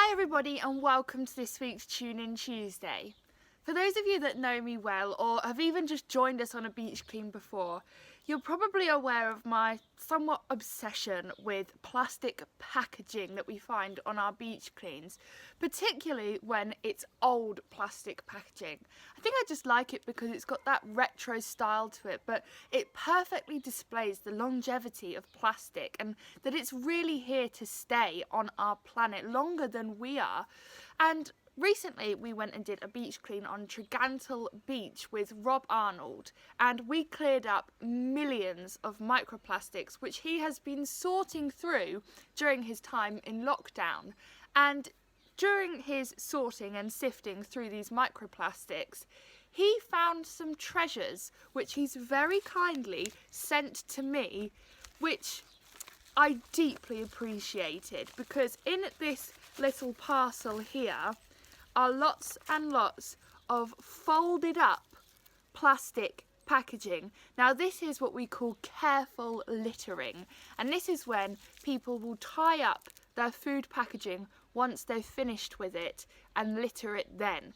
Hi everybody and welcome to this week's Tune In Tuesday. For those of you that know me well or have even just joined us on a beach clean before, you're probably aware of my somewhat obsession with plastic packaging that we find on our beach cleans, particularly when it's old plastic packaging. I think I just like it because it's got that retro style to it, but it perfectly displays the longevity of plastic and that it's really here to stay on our planet longer than we are. And recently we went and did a beach clean on Tregantle Beach with Arnold, and we cleared up millions of microplastics which he has been sorting through during his time in lockdown. And during his sorting and sifting through these microplastics, he found some treasures which he's very kindly sent to me, which I deeply appreciated, because in this little parcel here are lots and lots of folded up plastic packaging. Now this is what we call careful littering, and this is when people will tie up their food packaging once they've finished with it and litter it then.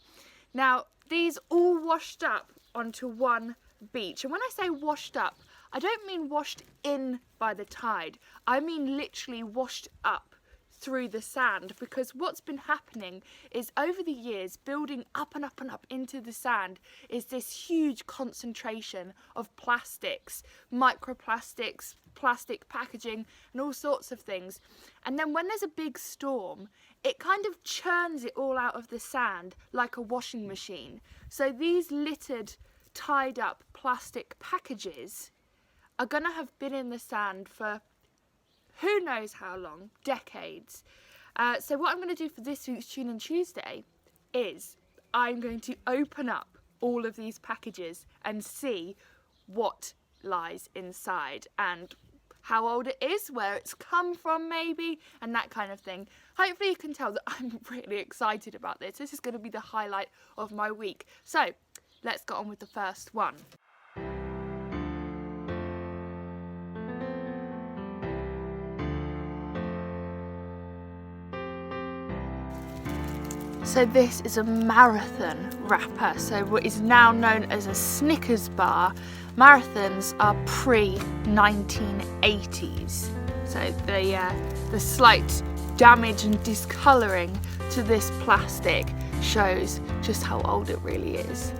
Now these all washed up onto one beach, and when I say washed up, I don't mean washed in by the tide, I mean literally washed up through the sand, because what's been happening is over the years, building up and up and up into the sand is this huge concentration of plastics, microplastics, plastic packaging and all sorts of things. And then when there's a big storm, it kind of churns it all out of the sand like a washing machine. So these littered, tied up plastic packages are going to have been in the sand for who knows how long, decades. So what I'm going to do for this week's Tune In Tuesday is I'm going to open up all of these packages and see what lies inside and how old it is, where it's come from maybe, and that kind of thing. Hopefully you can tell that I'm really excited about this. This is going to be the highlight of my week. So let's get on with the first one. So this is a marathon wrapper, so what is now known as a Snickers bar. Marathons are pre-1980s, so the slight damage and discolouring to this plastic shows just how old it really is.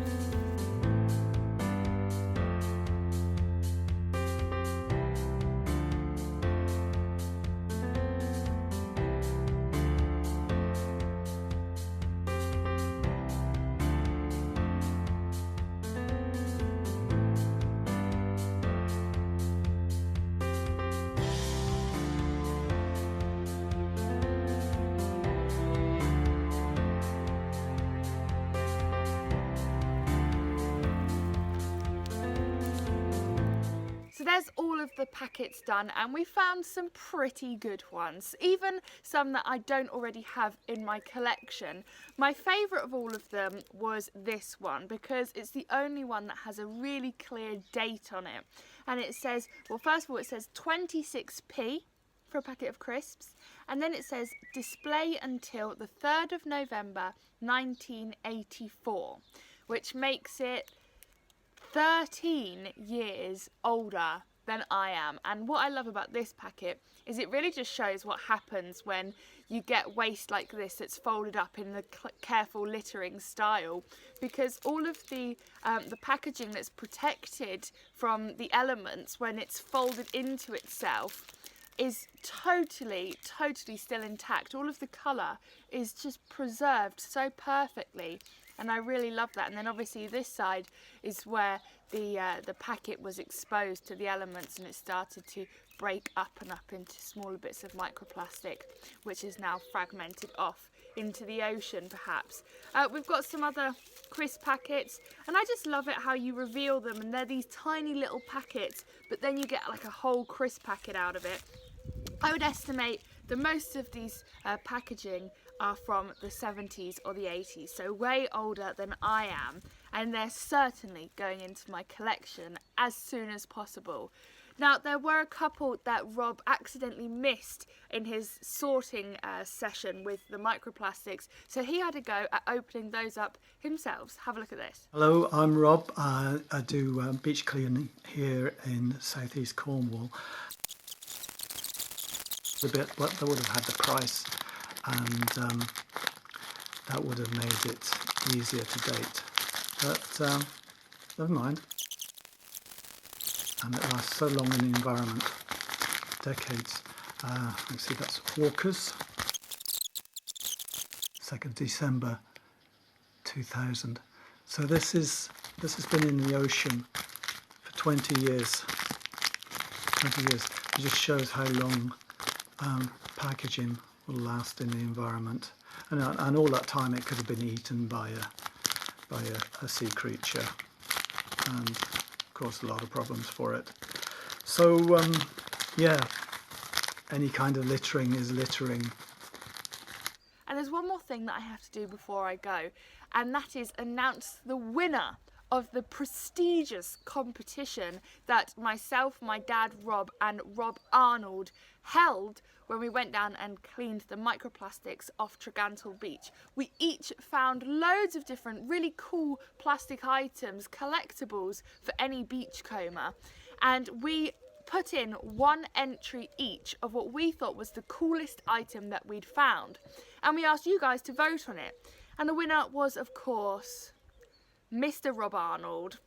So there's all of the packets done, and we found some pretty good ones, even some that I don't already have in my collection. My favourite of all of them was this one, because it's the only one that has a really clear date on it. And it says, well, first of all it says 26p for a packet of crisps, and then it says display until the 3rd of November 1984, which makes it 13 years older than I am. And what I love about this packet is it really just shows what happens when you get waste like this that's folded up in the careful littering style, because all of the packaging that's protected from the elements when it's folded into itself is totally still intact. All of the colour is just preserved so perfectly, and I really love that. And then obviously this side is where the packet was exposed to the elements and it started to break up and up into smaller bits of microplastic, which is now fragmented off into the ocean perhaps. We've got some other crisp packets, and I just love it how you reveal them and they're these tiny little packets, but then you get like a whole crisp packet out of it. I would estimate that most of these packaging are from the 70s or the 80s, so way older than I am, and they're certainly going into my collection as soon as possible. Now, there were a couple that Rob accidentally missed in his sorting session with the microplastics, so he had a go at opening those up himself. Have a look at this. Hello, I'm Rob. I do beach cleaning here in southeast Cornwall. A bit, but that would have had the price, and that would have made it easier to date. But never mind. And it lasts so long in the environment, decades. You see, that's Walker's, 2nd of December 2000. So this has been in the ocean for 20 years. 20 years. It just shows how long packaging will last in the environment, and all that time it could have been eaten by a sea creature, and caused a lot of problems for it. So yeah, any kind of littering is littering. And there's one more thing that I have to do before I go, and that is announce the winner of the prestigious competition that myself, my dad Rob and Rob Arnold held when we went down and cleaned the microplastics off Tregantle Beach. We each found loads of different really cool plastic items, collectibles for any beachcomber, and we put in one entry each of what we thought was the coolest item that we'd found, and we asked you guys to vote on it, and the winner was, of course, Mr. Rob Arnold.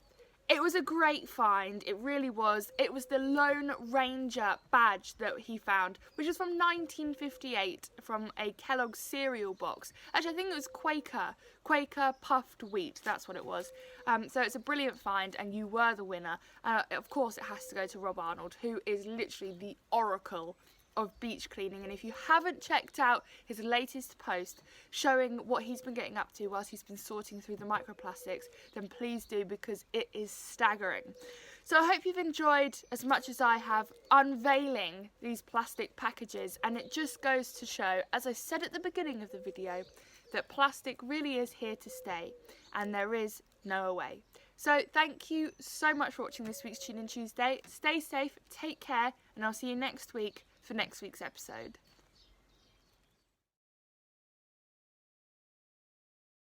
It was a great find, it really was. It was the Lone Ranger badge that he found, which was from 1958 from a Kellogg's cereal box. Actually, I think it was Quaker puffed wheat, that's what it was. So it's a brilliant find, and you were the winner. Of course, it has to go to Rob Arnold, who is literally the oracle of beach cleaning, and if you haven't checked out his latest post showing what he's been getting up to whilst he's been sorting through the microplastics, then please do, because it is staggering. So I hope you've enjoyed as much as I have unveiling these plastic packages, and it just goes to show, as I said at the beginning of the video, that plastic really is here to stay and there is no way. So thank you so much for watching this week's Tune In Tuesday. Stay safe, take care, and I'll see you next week for next week's episode.